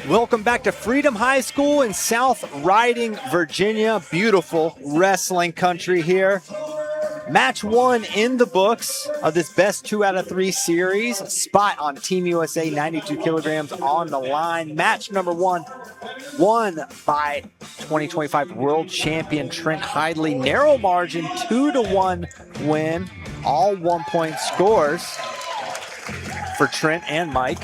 Welcome back to Freedom High School in South Riding, Virginia. Beautiful wrestling country here. Match 1 in the books of this best 2 out of 3 series. Spot on Team USA, 92 kilograms on the line. Match number 1, won by 2025 world champion Trent Hidlay. Narrow margin, 2-1 win. All 1-point scores for Trent and Mike.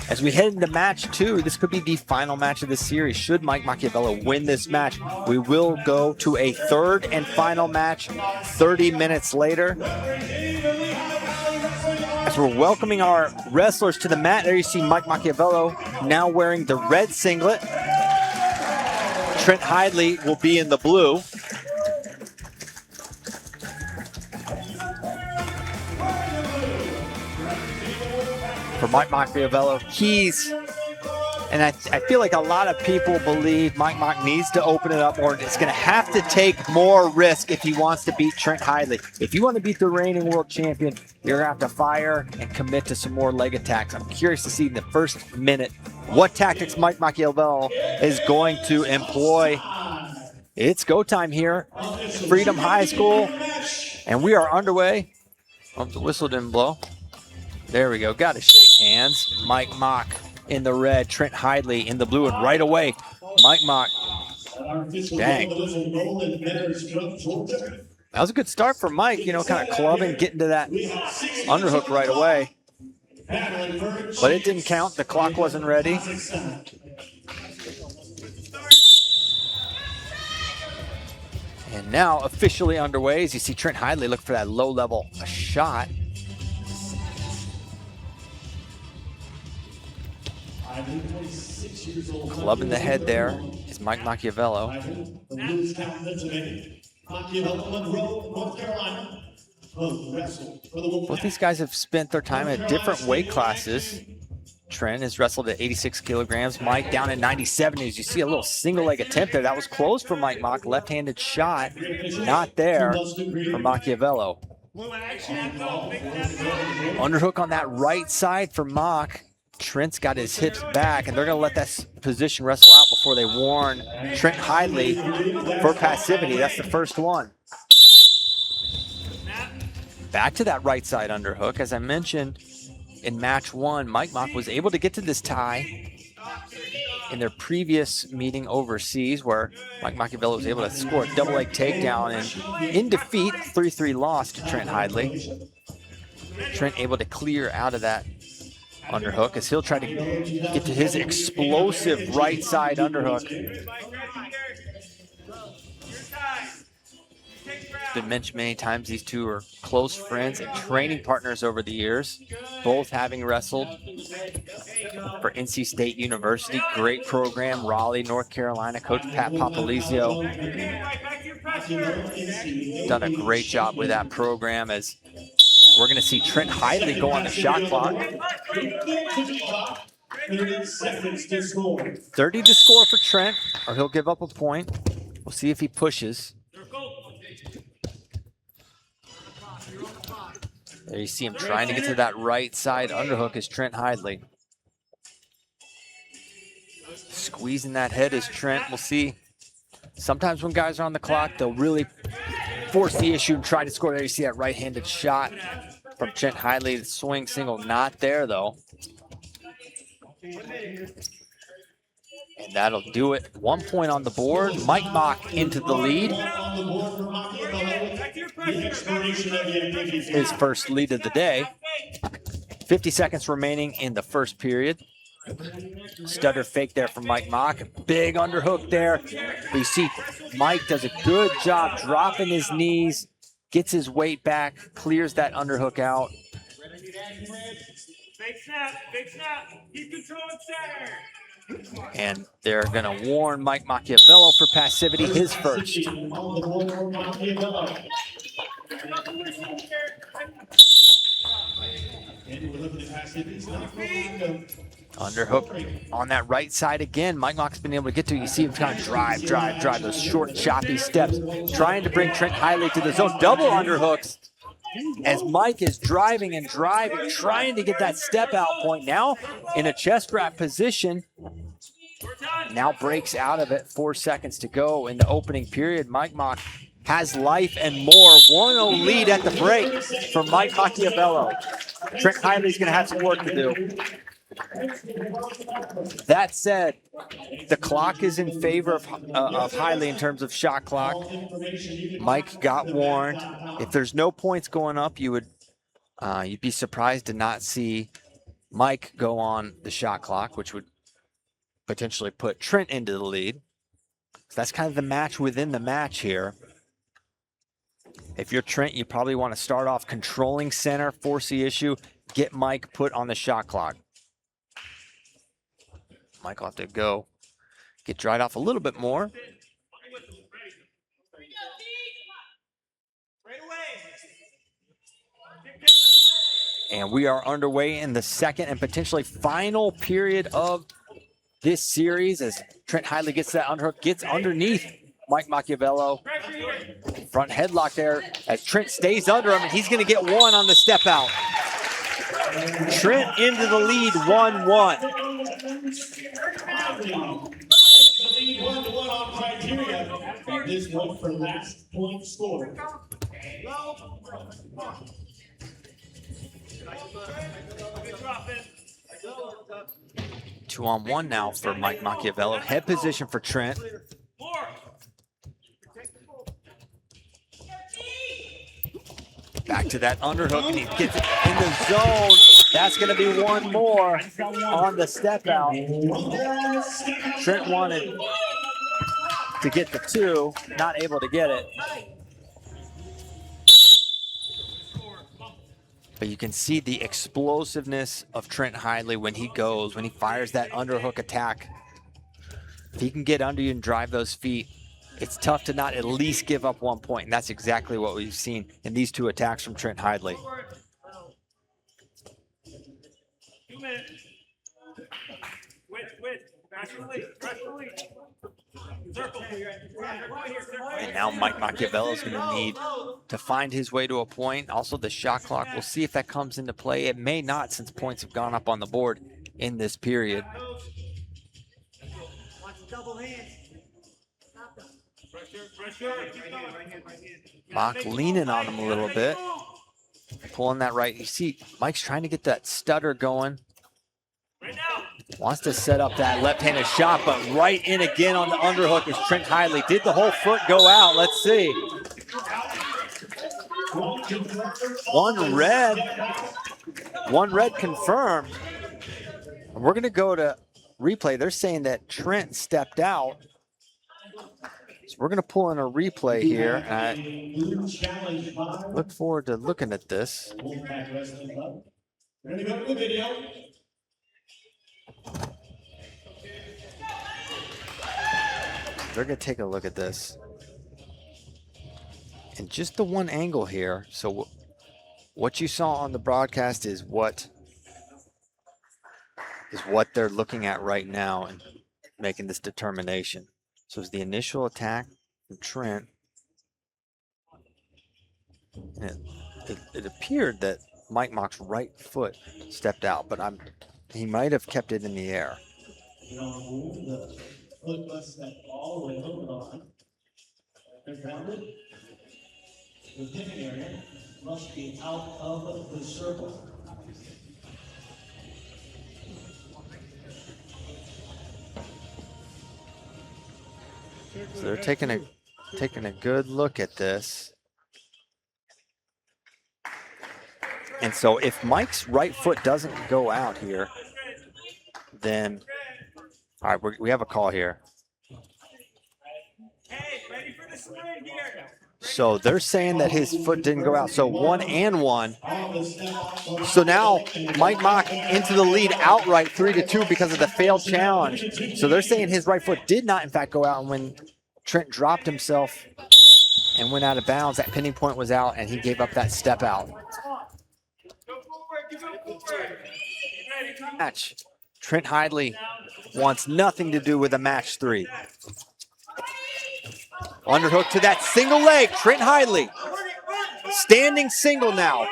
As we head into match 2, this could be the final match of the series. Should Mike Macchiavello win this match, we will go to a third and final match 30 minutes later. As we're welcoming our wrestlers to the mat, there you see Mike Macchiavello now wearing the red singlet. Trent Hidlay will be in the blue. For Mike Macchiavello, and I feel like a lot of people believe Mike needs to open it up, or it's going to have to take more risk if he wants to beat Trent Hidlay. If you want to beat the reigning world champion, you're going to have to fire and commit to some more leg attacks. I'm curious to see in the first minute what tactics Mike Macchiavello is going to employ. It's go time here, Freedom High School, and we are underway. Oh, the whistle didn't blow. There we go, got to shake hands. Mike Mock in the red, Trent Hidlay in the blue, and right away, Mike Mock. Dang. That was a good start for Mike, you know, kind of clubbing, getting to that underhook right away. But it didn't count, the clock wasn't ready. And now officially underway as you see Trent Hidlay look for that low-level shot. Clubbing the head there is Mike Macchiavello. Both these guys have spent their time at different weight classes. Trent has wrestled at 86 kilograms. Mike down at 97. As you see a little single leg attempt there. That was close for Mike Mock. Left-handed shot. Not there for Macchiavello. Underhook on that right side for Mock. Trent's got his hips back, and they're going to let that position wrestle out before they warn Trent Hidlay for passivity. That's the first one. Back to that right side underhook. As I mentioned in match 1, Mike Mock was able to get to this tie in their previous meeting overseas, where Mike Macchiavello was able to score a double leg takedown, and in defeat, 3-3 loss to Trent Hidlay. Trent able to clear out of that underhook as he'll try to get to his explosive right side underhook. It's been mentioned many times, these two are close friends and training partners over the years, both having wrestled for NC State University. Great program, Raleigh, North Carolina. Coach Pat Popolizio done a great job with that program, as we're going to see Trent Hidlay go on the shot clock. 30 to score for Trent, or he'll give up a point. We'll see if he pushes. There you see him trying to get to that right side underhook is Trent Hidlay. Squeezing that head is Trent. We'll see. Sometimes when guys are on the clock, they'll really force the issue and try to score. There you see that right-handed shot from Trent Hidlay. The swing single not there, though. And that'll do it. 1 point on the board. Mike Mock into the lead. His first lead of the day. 50 seconds remaining in the first period. Stutter fake there from Mike Mock. Big underhook there. But you see Mike does a good job dropping his knees, gets his weight back, clears that underhook out. Big snap, keep control center. And they're going to warn Mike Macchiavello for passivity, his first. Underhook on that right side again. Mike Mock's been able to get to. You see him kind of drive those short, choppy steps, trying to bring Trent Hidlay to the zone. Double underhooks as Mike is driving and driving, trying to get that step out point. Now in a chest wrap position, now breaks out of it. 4 seconds to go in the opening period. Mike Mock has life and more. 1-0 lead at the break for Mike Macchiavello. Trent Hidlay's going to have some work to do. That said, the clock is in favor of Hidlay in terms of shot clock. Mike got warned. If there's no points going up, you'd be surprised to not see Mike go on the shot clock, which would potentially put Trent into the lead. So that's kind of the match within the match here. If you're Trent, you probably want to start off controlling center, force the issue, get Mike put on the shot clock. Mike will have to go get dried off a little bit more. And we are underway in the second and potentially final period of this series as Trent Hidlay gets that underhook, gets underneath Mike Macchiavello. Front headlock there as Trent stays under him, and he's going to get one on the step out. Trent into the lead, 1-1. This one for last point scored. 2-on-1 now for Mike Macchiavello. Head position for Trent. Back to that underhook, and he gets it in the zone. That's going to be one more on the step out. Trent wanted to get the two, not able to get it. But you can see the explosiveness of Trent Hidlay when he goes, when he fires that underhook attack. If he can get under you and drive those feet, it's tough to not at least give up 1 point, and that's exactly what we've seen in these two attacks from Trent Hidlay. 2 minutes. And now Mike Macchiavello is going to need to find his way to a point. Also, the shot clock, we'll see if that comes into play. It may not, since points have gone up on the board in this period. Mock leaning on him a little bit, pulling that right. You see, Mike's trying to get that stutter going. Wants to set up that left-handed shot, but right in again on the underhook is Trent Hidlay. Did the whole foot go out? Let's see. One red confirmed. And we're going to go to replay. They're saying that Trent stepped out. So we're going to pull in a replay here. And I look forward to looking at this. We're going to go to the video. They're going to take a look at this. And just the one angle here. So what you saw on the broadcast is what they're looking at right now and making this determination. So it's the initial attack from Trent. And it appeared that Mike Mock's right foot stepped out, but he might have kept it in the air. The foot must step all the way on. Grounded. The pivot area must be out of the circle. So they're taking a good look at this. And so if Mike's right foot doesn't go out here, then, all right, we have a call here. So they're saying that his foot didn't go out. So 1-1. So now Mike Mock into the lead outright 3-2 because of the failed challenge. So they're saying his right foot did not in fact go out, and when Trent dropped himself and went out of bounds, that pinning point was out and he gave up that step out. Match. Trent Hidlay wants nothing to do with a match 3. Underhook to that single leg, Trent Hidlay. Standing single now.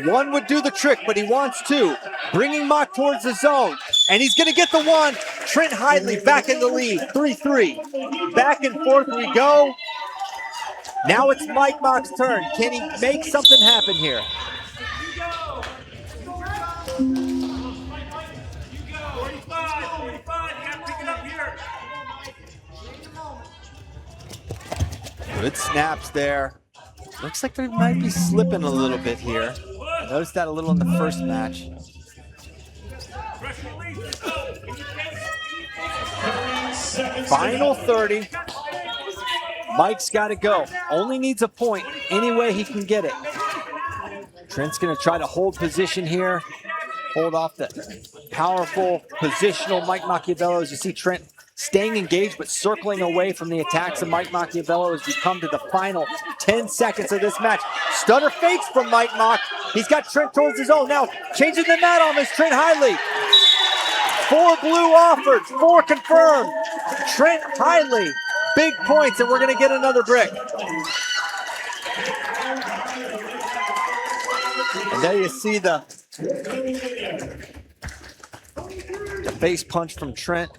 One would do the trick, but he wants two. Bringing Mock towards the zone. And he's going to get the one. Trent Hidlay back in the lead. 3-3. Back and forth we go. Now it's Mike Mock's turn. Can he make something happen here? Good snaps there. Looks like they might be slipping a little bit here. I noticed that a little in the first match. Final 30. Mike's got to go. Only needs a point any way he can get it. Trent's going to try to hold position here. Hold off the powerful positional Mike Macchiavello. As you see Trent staying engaged but circling away from the attacks of Mike Macchiavello as we come to the final 10 seconds of this match. Stunner fakes from Mike Mock. He's got Trent towards his own. Now changing the mat on is Trent Hidlay. 4 blue offered, 4 confirmed. Trent Hidlay, big points, and we're going to get another brick. And there you see the face punch from Trent.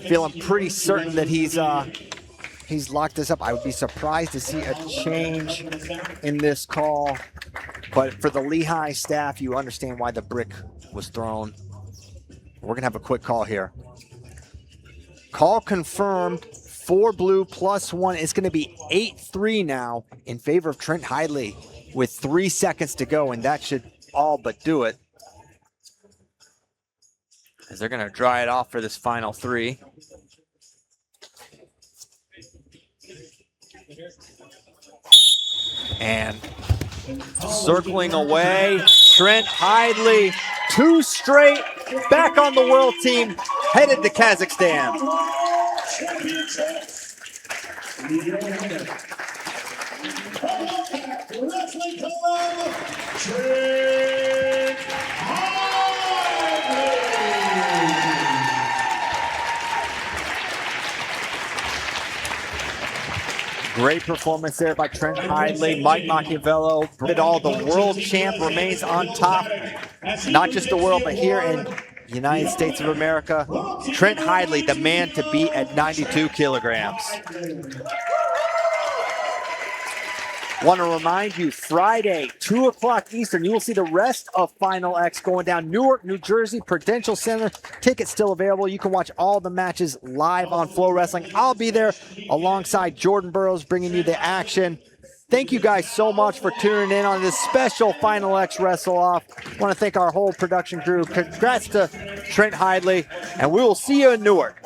Feeling pretty certain that he's locked this up. I would be surprised to see a change in this call. But for the Lehigh staff, you understand why the brick was thrown. We're going to have a quick call here. Call confirmed. 4 blue plus 1. It's going to be 8-3 now in favor of Trent Hidlay with 3 seconds to go, and that should all but do it. As they're going to dry it off for this final 3. And circling away, Trent Hidlay, 2 straight, back on the world team, headed to Kazakhstan. Wrestling Club, Trent Hidlay. Great performance there by Trent Hidlay. Mike Macchiavello did all. The world champ remains on top. Not just the world, but here in the United States of America. Trent Hidlay, the man to beat at 92 kilograms. Want to remind you, Friday, 2 o'clock Eastern, you will see the rest of Final X going down. Newark, New Jersey, Prudential Center. Tickets still available. You can watch all the matches live on FloWrestling. I'll be there alongside Jordan Burroughs bringing you the action. Thank you guys so much for tuning in on this special Final X Wrestle-Off. I want to thank our whole production crew. Congrats to Trent Hidlay, and we will see you in Newark.